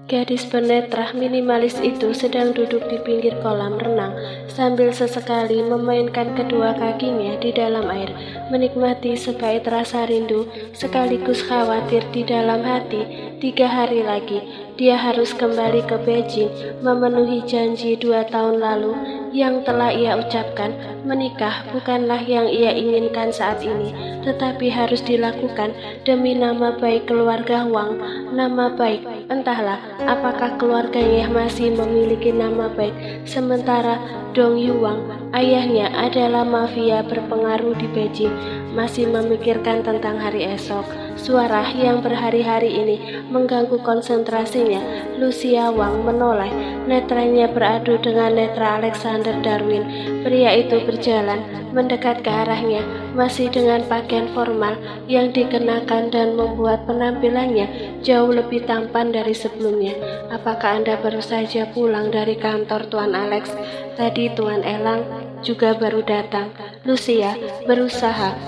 Gadis penetra minimalis itu sedang duduk di pinggir kolam renang sambil sesekali memainkan kedua kakinya di dalam air, menikmati sebaik rasa rindu sekaligus khawatir di dalam hati. 3 hari lagi, dia harus kembali ke Beijing, memenuhi janji 2 tahun lalu yang telah ia ucapkan. Menikah bukanlah yang ia inginkan saat ini, tetapi harus dilakukan demi nama baik keluarga Wang. Nama baik, entahlah apakah keluarganya masih memiliki nama baik, sementara Dong Yuwang, ayahnya adalah mafia berpengaruh di Beijing, masih memikirkan tentang hari esok. Suara yang berhari-hari ini mengganggu konsentrasinya. Lucia Wang menoleh, netranya beradu dengan netra Alexander Darwin. Pria itu berjalan mendekat ke arahnya, masih dengan pakaian formal yang dikenakan dan membuat penampilannya jauh lebih tampan dari sebelumnya. Apakah Anda baru saja pulang dari kantor, Tuan Alex? Tadi Tuan Elang juga baru datang. Lucia berusaha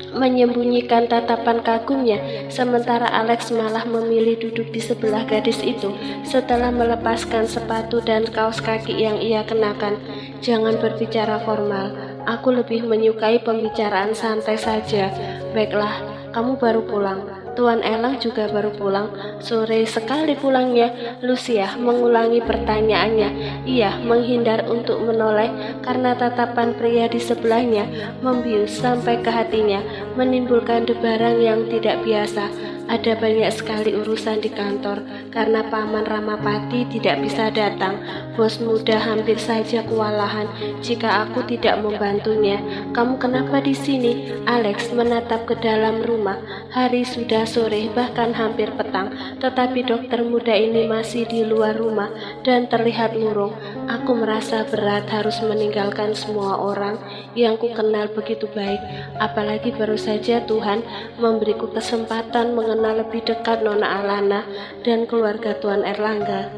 menyembunyikan tatapan kagumnya, sementara Alex malah memilih duduk di sebelah gadis itu setelah melepaskan sepatu dan kaos kaki yang ia kenakan. Jangan berbicara formal, aku lebih menyukai pembicaraan santai saja. Baiklah, kamu baru pulang. Tuan Elang juga baru pulang. Sore sekali pulangnya. Lucia mengulangi pertanyaannya. Ia menghindar untuk menoleh karena tatapan pria di sebelahnya membius sampai ke hatinya, menimbulkan debaran yang tidak biasa. Ada banyak sekali urusan di kantor karena Paman Ramapati tidak bisa datang. Bos muda hampir saja kewalahan jika aku tidak membantunya. Kamu kenapa di sini? Alex menatap ke dalam rumah. Hari sudah sore, bahkan hampir petang, tetapi dokter muda ini masih di luar rumah dan terlihat murung. Aku merasa berat harus meninggalkan semua orang yang ku kenal begitu baik, apalagi baru saja Tuhan memberiku kesempatan mengenal lebih dekat Nona Alana dan keluarga Tuan Erlangga.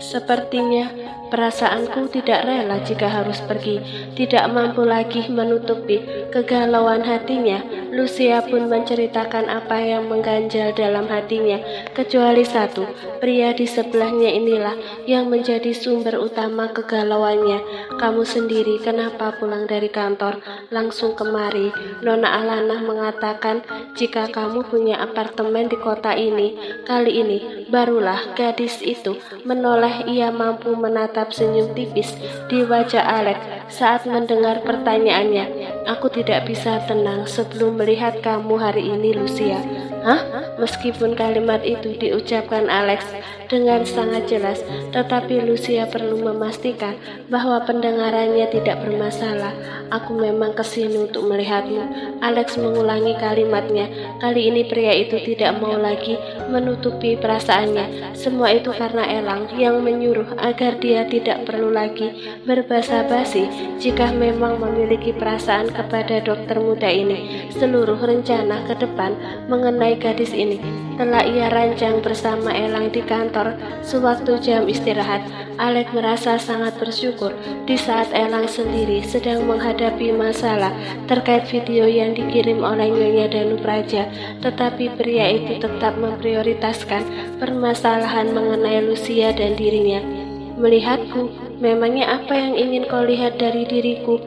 Sepertinya perasaanku tidak rela jika harus pergi. Tidak mampu lagi menutupi kegalauan hatinya. Lucia pun menceritakan apa yang mengganjal dalam hatinya, kecuali satu, pria di sebelahnya inilah yang menjadi sumber utama kegalauannya. Kamu sendiri kenapa pulang dari kantor langsung kemari? Nona Alana mengatakan jika kamu punya apartemen di kota ini. Kali ini barulah gadis itu menoleh. Ia mampu menatap senyum tipis di wajah Alex saat mendengar pertanyaannya. Aku tidak bisa tenang sebelum melihat kamu hari ini, Lucia. Hah? Meskipun kalimat itu diucapkan Alex dengan sangat jelas, tetapi Lucia perlu memastikan bahwa pendengarannya tidak bermasalah. Aku memang kesini untuk melihatmu. Alex mengulangi kalimatnya. Kali ini pria itu tidak mau lagi menutupi perasaannya. Semua itu karena Elang yang menyuruh agar dia tidak perlu lagi berbasa-basi jika memang memiliki perasaan kepada dokter muda ini. Seluruh rencana ke depan mengenai gadis ini telah ia rancang bersama Elang di kantor sewaktu jam istirahat. Alex merasa sangat bersyukur di saat Elang sendiri sedang menghadapi masalah terkait video yang dikirim oleh Nyonya Danu Praja, tetapi pria itu tetap memprioritaskan permasalahan mengenai Lucia dan dirinya. Melihatku, memangnya apa yang ingin kau lihat dari diriku?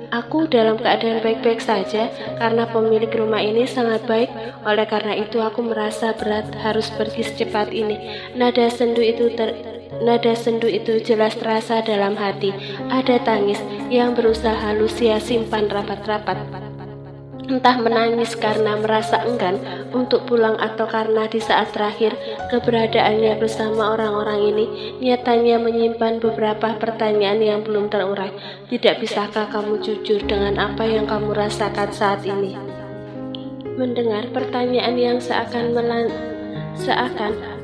Aku dalam keadaan baik-baik saja karena pemilik rumah ini sangat baik. Oleh karena itu aku merasa berat harus pergi secepat ini. Nada sendu itu jelas terasa dalam hati. Ada tangis yang berusaha Lucia simpan rapat-rapat. Entah menangis karena merasa enggan untuk pulang atau karena di saat terakhir keberadaannya bersama orang-orang ini nyatanya menyimpan beberapa pertanyaan yang belum terurai. Tidak bisakah kamu jujur dengan apa yang kamu rasakan saat ini? Mendengar pertanyaan yang seakan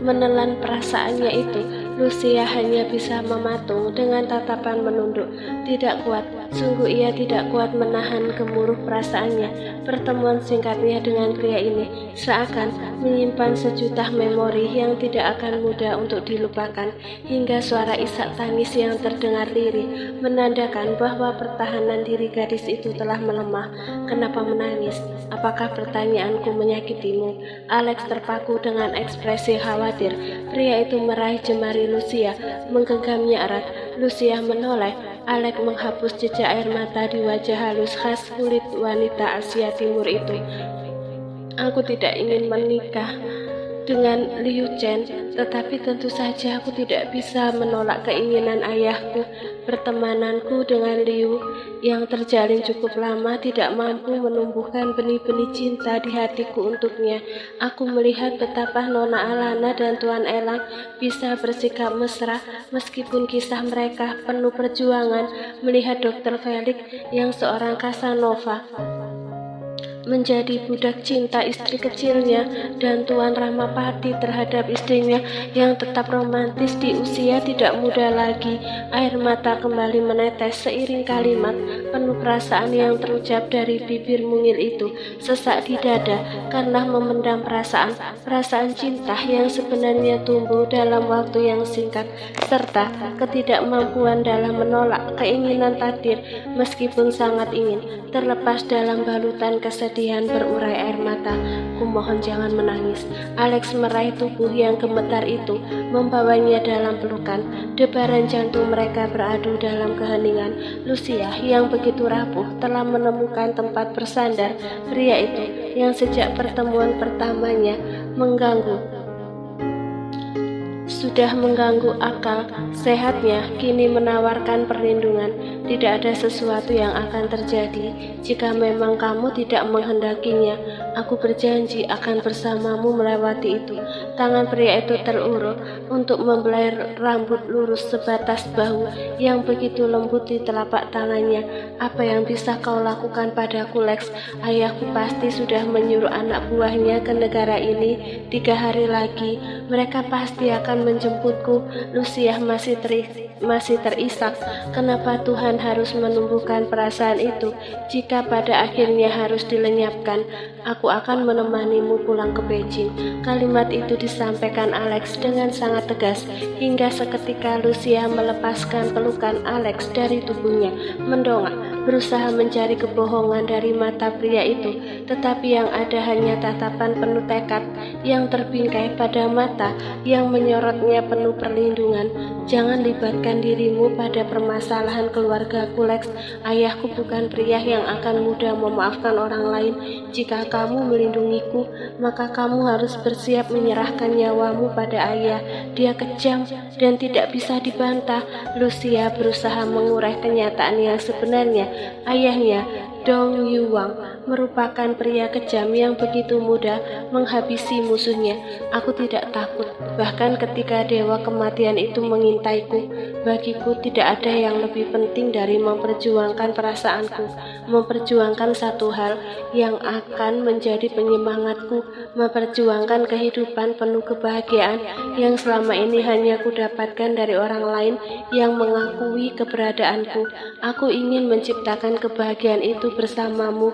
menelan perasaannya itu, Lucia hanya bisa mematung dengan tatapan menunduk. Tidak kuat, Sungguh ia tidak kuat menahan gemuruh perasaannya. Pertemuan singkatnya dengan pria ini seakan menyimpan sejuta memori yang tidak akan mudah untuk dilupakan, hingga suara isak tangis yang terdengar lirih menandakan bahwa pertahanan diri gadis itu telah melemah. Kenapa menangis? Apakah pertanyaanku menyakitimu? Alex terpaku dengan ekspresi khawatir. Pria itu meraih jemari Lucia, menggenggamnya erat. Lucia menoleh. Alex menghapus jejak air mata di wajah halus khas kulit wanita Asia Timur itu. Aku tidak ingin menikah dengan Liu Chen, tetapi tentu saja aku tidak bisa menolak keinginan ayahku. Pertemananku dengan Liu yang terjalin cukup lama tidak mampu menumbuhkan benih-benih cinta di hatiku untuknya. Aku melihat betapa Nona Alana dan Tuan Elang bisa bersikap mesra meskipun kisah mereka penuh perjuangan. Melihat Dr. Felix yang seorang Casanova menjadi budak cinta istri kecilnya, dan Tuan Ramapati terhadap istrinya yang tetap romantis di usia tidak muda lagi. Air mata kembali menetes seiring kalimat penuh perasaan yang terucap dari bibir mungil itu. Sesak di dada karena memendam perasaan cinta yang sebenarnya tumbuh dalam waktu yang singkat, serta ketidakmampuan dalam menolak keinginan takdir meskipun sangat ingin. Terlepas dalam balutan kesedihan berurai air mata, kumohon jangan menangis. Alex meraih tubuh yang gemetar itu, membawanya dalam pelukan. Debaran jantung mereka beradu dalam keheningan. Lucia yang begitu rapuh telah menemukan tempat bersandar. Pria itu yang sejak pertemuan pertamanya sudah mengganggu akal sehatnya, kini menawarkan perlindungan. Tidak ada sesuatu yang akan terjadi jika memang kamu tidak menghendakinya. Aku berjanji akan bersamamu melewati itu. Tangan pria itu terulur untuk membelai rambut lurus sebatas bahu yang begitu lembut di telapak tangannya. Apa yang bisa kau lakukan padaku, Lex? Ayahku pasti sudah menyuruh anak buahnya ke negara ini 3 hari lagi. Mereka pasti akan menjemputku. Lucia masih terisak. Kenapa Tuhan harus menumbuhkan perasaan itu jika pada akhirnya harus dilenyapkan? Aku akan menemanimu pulang ke Beijing. Kalimat itu disampaikan Alex dengan sangat tegas, hingga seketika Lucia melepaskan pelukan Alex dari tubuhnya, mendongak, berusaha mencari kebohongan dari mata pria itu, tetapi yang ada hanya tatapan penuh tekad yang terbingkai pada mata yang menyorotnya penuh perlindungan. Jangan libatkan dirimu pada permasalahan keluargaku, Lex. Ayahku bukan pria yang akan mudah memaafkan orang lain. Jika kamu melindungiku, maka kamu harus bersiap menyerahkan nyawamu pada ayah. Dia kejam dan tidak bisa dibantah. Lucia berusaha mengurai kenyataan yang sebenarnya. Ayahnya, Dong Yuwang, merupakan pria kejam yang begitu mudah menghabisi musuhnya. Aku tidak takut, bahkan ketika dewa kematian itu mengintaiku. Bagiku tidak ada yang lebih penting dari memperjuangkan perasaanku, memperjuangkan satu hal yang akan menjadi penyemangatku, memperjuangkan kehidupan penuh kebahagiaan yang selama ini hanya kudapatkan dari orang lain yang mengakui keberadaanku. Aku ingin menciptakan kebahagiaan itu bersamamu,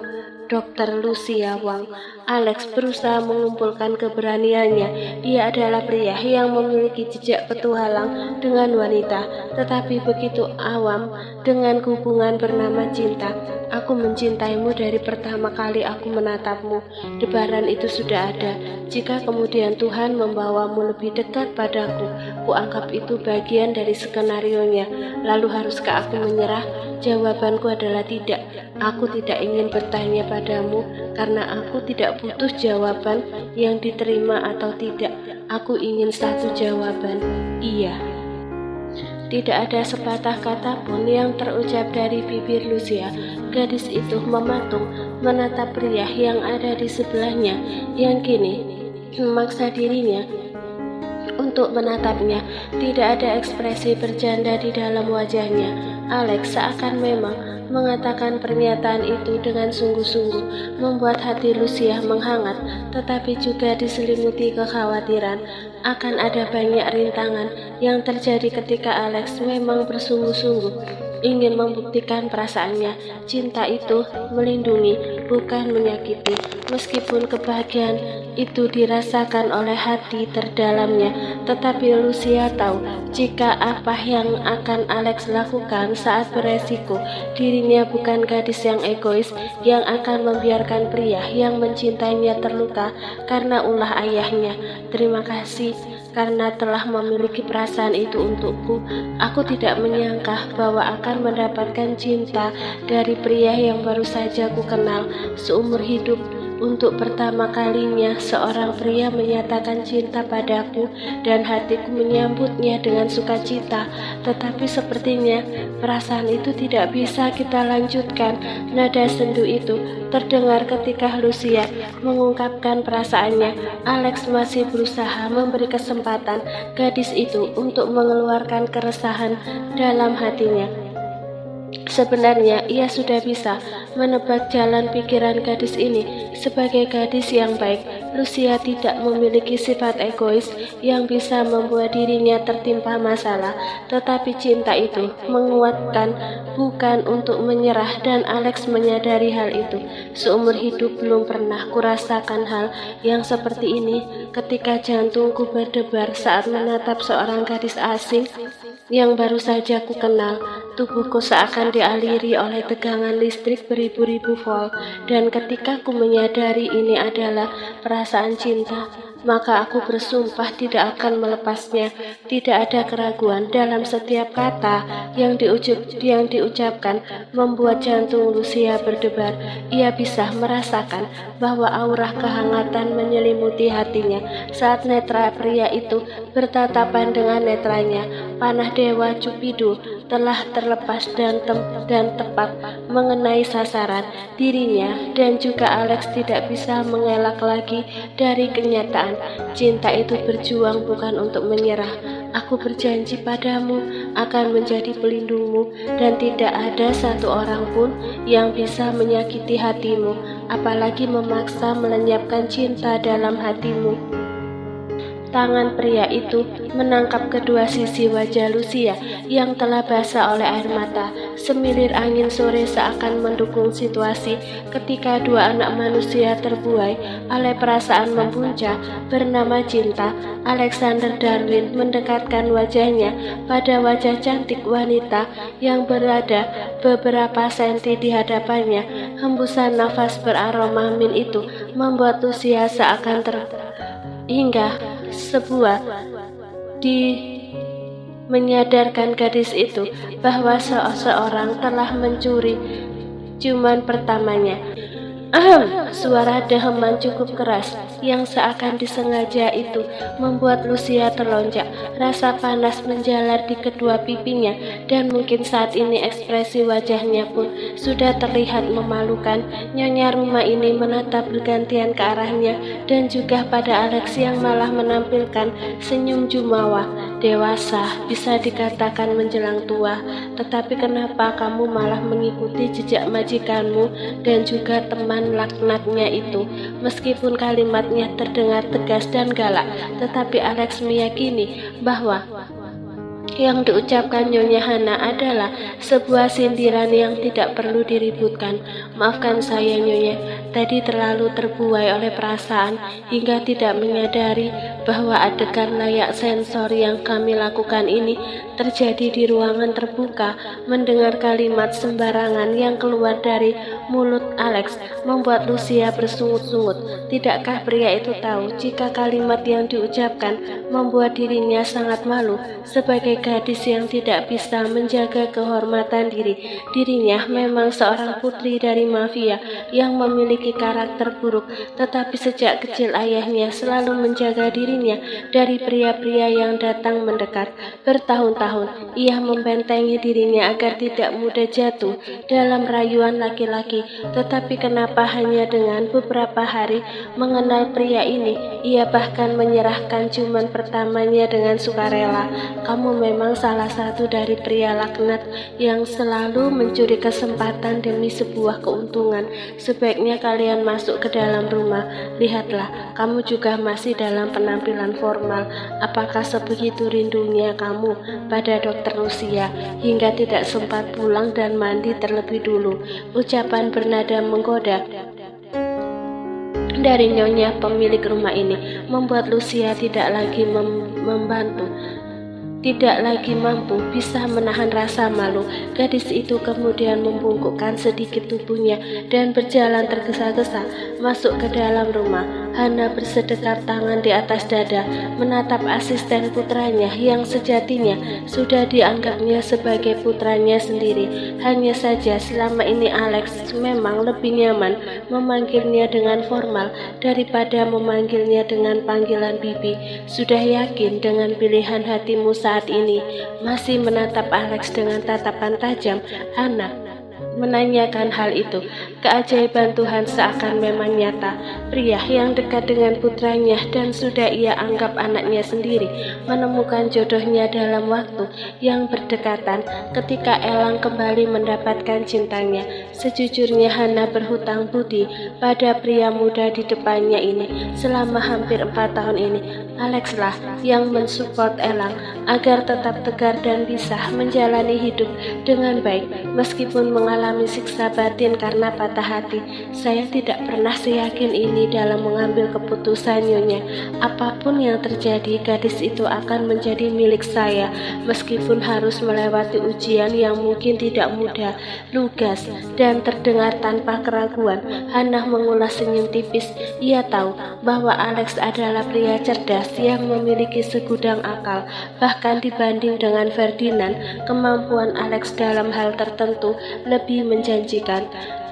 Dr. Lucia Wang. Alex berusaha mengumpulkan keberaniannya. Ia adalah pria yang memiliki jejak petualang dengan wanita, tetapi begitu awam dengan hubungan bernama cinta. Aku mencintaimu dari pertama kali aku menatapmu. Debaran itu sudah ada. Jika kemudian Tuhan membawamu lebih dekat padaku, kuanggap itu bagian dari skenarionya. Lalu haruskah aku menyerah? Jawabanku adalah tidak. Aku tidak ingin bertanya padamu karena aku tidak butuh jawaban yang diterima atau tidak. Aku ingin satu jawaban, iya. Tidak ada sepatah kata pun yang terucap dari bibir Lucia. Gadis itu mematung menatap pria yang ada di sebelahnya, yang kini memaksa dirinya untuk menatapnya. Tidak ada ekspresi bercanda di dalam wajahnya. Alex seakan memang mengatakan pernyataan itu dengan sungguh-sungguh, membuat hati Lucia menghangat, tetapi juga diselimuti kekhawatiran. Akan ada banyak rintangan yang terjadi ketika Alex memang bersungguh-sungguh ingin membuktikan perasaannya. Cinta itu melindungi, bukan menyakiti. Meskipun kebahagiaan itu dirasakan oleh hati terdalamnya, tetapi Lucia tahu jika apa yang akan Alex lakukan saat beresiko. Dirinya bukan gadis yang egois yang akan membiarkan pria yang mencintainya terluka karena ulah ayahnya. Terima kasih karena telah memiliki perasaan itu untukku. Aku tidak menyangka bahwa akan mendapatkan cinta dari pria yang baru saja ku kenal seumur hidup. Untuk pertama kalinya seorang pria menyatakan cinta padaku dan hatiku menyambutnya dengan sukacita. Tetapi sepertinya perasaan itu tidak bisa kita lanjutkan. Nada sendu itu terdengar ketika Lucia mengungkapkan perasaannya. Alex masih berusaha memberi kesempatan gadis itu untuk mengeluarkan keresahan dalam hatinya. Sebenarnya ia sudah bisa menebak jalan pikiran gadis ini. Sebagai gadis yang baik, Lucia tidak memiliki sifat egois yang bisa membuat dirinya tertimpa masalah. Tetapi cinta itu menguatkan, bukan untuk menyerah, dan Alex menyadari hal itu. Seumur hidup belum pernah kurasakan hal yang seperti ini ketika jantungku berdebar saat menatap seorang gadis asing yang baru saja ku kenal. Tubuhku seakan dialiri oleh tegangan listrik beribu-ribu volt, dan ketika ku menyadari ini adalah perasaan cinta, maka aku bersumpah tidak akan melepasnya. Tidak ada keraguan dalam setiap kata yang diucapkan membuat jantung Lucia berdebar. Ia bisa merasakan bahwa aura kehangatan menyelimuti hatinya saat netra pria itu bertatapan dengan netranya. Panah dewa Cupido telah terlepas dan tepat mengenai sasaran dirinya, dan juga Alex tidak bisa mengelak lagi dari kenyataan. Cinta itu berjuang bukan untuk menyerah. Aku berjanji padamu akan menjadi pelindungmu, dan tidak ada satu orang pun yang bisa menyakiti hatimu, apalagi memaksa melenyapkan cinta dalam hatimu. Tangan pria itu menangkap kedua sisi wajah Lucia yang telah basah oleh air mata. Semilir angin sore seakan mendukung situasi ketika dua anak manusia terbuai oleh perasaan mempuncak bernama cinta. Alexander Darwin mendekatkan wajahnya pada wajah cantik wanita yang berada beberapa senti di hadapannya. Hembusan nafas beraroma min itu membuat Lucia seakan hingga sebuah menyadarkan gadis itu bahwa seseorang telah mencuri ciuman pertamanya. Suara deheman cukup keras yang seakan disengaja itu membuat Lucia terlonjak. Rasa panas menjalar di kedua pipinya, dan mungkin saat ini ekspresi wajahnya pun sudah terlihat memalukan. Nyonya rumah ini menatap bergantian ke arahnya dan juga pada Alex yang malah menampilkan senyum jumawa. Dewasa, bisa dikatakan menjelang tua, tetapi kenapa kamu malah mengikuti jejak majikanmu dan juga teman laknatnya itu? Meskipun kalimatnya terdengar tegas dan galak, tetapi Alex meyakini bahwa yang diucapkan Nyonya Hana adalah sebuah sindiran yang tidak perlu diributkan. Maafkan saya Nyonya, tadi terlalu terbuai oleh perasaan hingga tidak menyadari bahwa adegan layak sensor yang kami lakukan ini terjadi di ruangan terbuka. Mendengar kalimat sembarangan yang keluar dari mulut Alex membuat Lucia bersungut-sungut. Tidakkah pria itu tahu jika kalimat yang diucapkan membuat dirinya sangat malu sebagai gadis yang tidak bisa menjaga kehormatan diri. Dirinya memang seorang putri dari mafia yang memiliki karakter buruk, tetapi sejak kecil ayahnya selalu menjaga dirinya dari pria-pria yang datang mendekat. Bertahun-tahun ia membentengi dirinya agar tidak mudah jatuh dalam rayuan laki-laki, tetapi kenapa hanya dengan beberapa hari mengenal pria ini, ia bahkan menyerahkan ciuman pertamanya dengan sukarela. Kamu memang salah satu dari pria laknat yang selalu mencuri kesempatan demi sebuah keuntungan. Sebaiknya kalian masuk ke dalam rumah. Lihatlah, kamu juga masih dalam penampilan penampilan formal. Apakah sebegitu rindunya kamu pada Dokter Lucia hingga tidak sempat pulang dan mandi terlebih dulu? Ucapan bernada menggoda dari nyonya pemilik rumah ini membuat Lucia tidak lagi mampu bisa menahan rasa malu. Gadis itu kemudian membungkukkan sedikit tubuhnya dan berjalan tergesa-gesa masuk ke dalam rumah. Hana bersedekap tangan di atas dada, menatap asisten putranya yang sejatinya sudah dianggapnya sebagai putranya sendiri. Hanya saja selama ini Alex memang lebih nyaman memanggilnya dengan formal daripada memanggilnya dengan panggilan bibi. Sudah yakin dengan pilihan hatimu saat ini? Masih menatap Alex dengan tatapan tajam, Hana menanyakan hal itu. Keajaiban Tuhan seakan memang nyata. Pria yang dekat dengan putranya dan sudah ia anggap anaknya sendiri menemukan jodohnya dalam waktu yang berdekatan ketika Elang kembali mendapatkan cintanya. Sejujurnya Hana berhutang budi pada pria muda di depannya ini. Selama hampir 4 tahun ini Alex lah yang mensupport Elang agar tetap tegar dan bisa menjalani hidup dengan baik meskipun mengalami siksa batin karena patah hati. Saya tidak pernah seyakin ini dalam mengambil keputusan, Nyonya. Apapun yang terjadi, gadis itu akan menjadi milik saya meskipun harus melewati ujian yang mungkin tidak mudah. Lugas dan terdengar tanpa keraguan, Hana mengulas senyum tipis. Ia tahu bahwa Alex adalah pria cerdas yang memiliki segudang akal. Bahkan dibanding dengan Ferdinand, kemampuan Alex dalam hal tertentu lebih menjanjikan.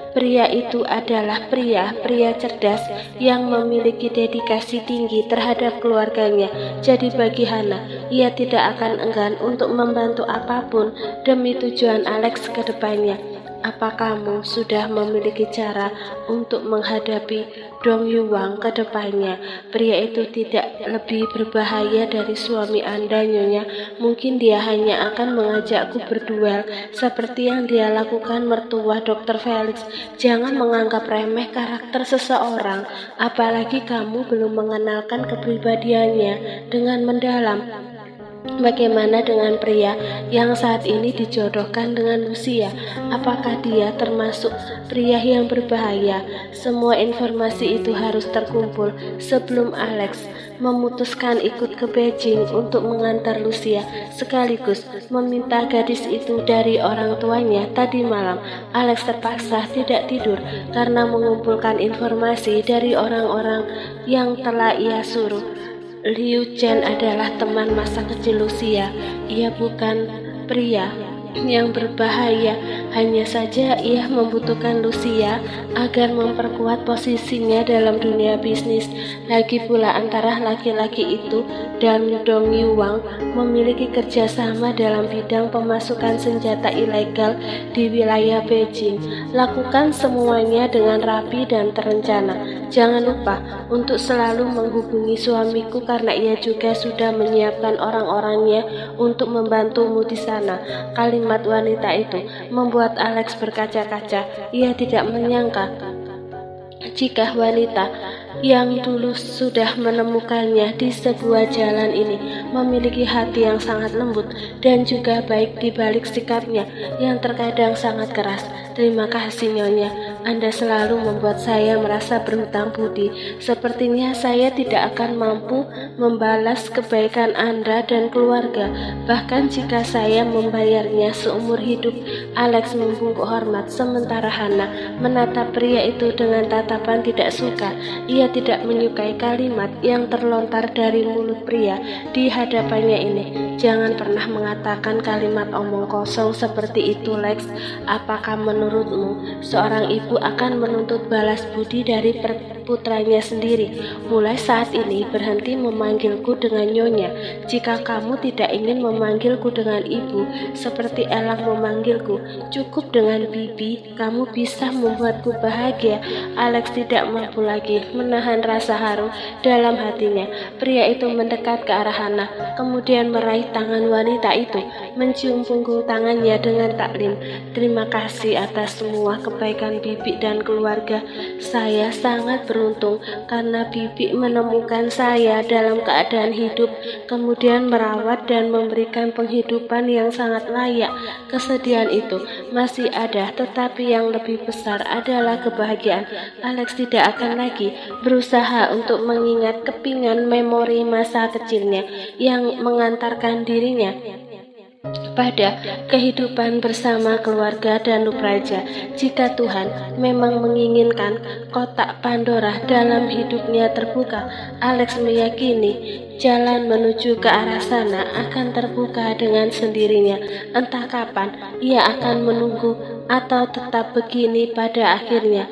Pria itu adalah pria cerdas yang memiliki dedikasi tinggi terhadap keluarganya. Jadi bagi Hana, ia tidak akan enggan untuk membantu apapun demi tujuan Alex ke depannya. Apa kamu sudah memiliki cara untuk menghadapi Dong Yuwang ke depannya? Pria itu tidak lebih berbahaya dari suami Anda, Nyonya. Mungkin dia hanya akan mengajakku berduel seperti yang dia lakukan mertua Dr. Felix. Jangan menganggap remeh karakter seseorang, apalagi kamu belum mengenalkan kepribadiannya dengan mendalam. Bagaimana dengan pria yang saat ini dijodohkan dengan Lucia? Apakah dia termasuk pria yang berbahaya? Semua informasi itu harus terkumpul sebelum Alex memutuskan ikut ke Beijing untuk mengantar Lucia, sekaligus meminta gadis itu dari orang tuanya. Tadi malam, Alex terpaksa tidak tidur karena mengumpulkan informasi dari orang-orang yang telah ia suruh. Liu Chen adalah teman masa kecil Lucia. Ia bukan pria yang berbahaya, hanya saja ia membutuhkan Lucia agar memperkuat posisinya dalam dunia bisnis. Lagi pula antara laki-laki itu dan Dong Yuwang memiliki kerjasama dalam bidang pemasukan senjata ilegal di wilayah Beijing. Lakukan semuanya dengan rapi dan terencana. Jangan lupa untuk selalu menghubungi suamiku karena ia juga sudah menyiapkan orang-orangnya untuk membantumu di sana. Kalimat wanita itu membuat Alex berkaca-kaca. Ia tidak menyangka jika wanita yang dulu sudah menemukannya di sebuah jalan ini memiliki hati yang sangat lembut dan juga baik di balik sikapnya yang terkadang sangat keras. Terima kasih, Nyonya. Anda selalu membuat saya merasa berhutang budi. Sepertinya saya tidak akan mampu membalas kebaikan Anda dan keluarga, bahkan jika saya membayarnya seumur hidup. Alex membungkuk hormat, sementara Hana menatap pria itu dengan tatapan tidak suka. Ia tidak menyukai kalimat yang terlontar dari mulut pria di hadapannya ini. Jangan pernah mengatakan kalimat omong kosong seperti itu, Lex. Apakah menurutmu seorang ibu akan menuntut balas budi dari putranya sendiri? Mulai saat ini berhenti memanggilku dengan Nyonya. Jika kamu tidak ingin memanggilku dengan ibu seperti Elang memanggilku, cukup dengan bibi. Kamu bisa membuatku bahagia. Alex tidak mampu lagi menahan rasa haru dalam hatinya. Pria itu mendekat ke arah Hana, kemudian meraih tangan wanita itu, mencium punggung tangannya dengan taklim. Terima kasih atas semua kebaikan bibi dan keluarga. Saya sangat beruntung karena Bibi menemukan saya dalam keadaan hidup, kemudian merawat dan memberikan penghidupan yang sangat layak. Kesedihan itu masih ada, tetapi yang lebih besar adalah kebahagiaan. Alex tidak akan lagi berusaha untuk mengingat kepingan memori masa kecilnya yang mengantarkan dirinya pada kehidupan bersama keluarga dan Nupraja. Jika Tuhan memang menginginkan kotak Pandora dalam hidupnya terbuka, Alex meyakini jalan menuju ke arah sana akan terbuka dengan sendirinya. Entah kapan ia akan menunggu atau tetap begini pada akhirnya.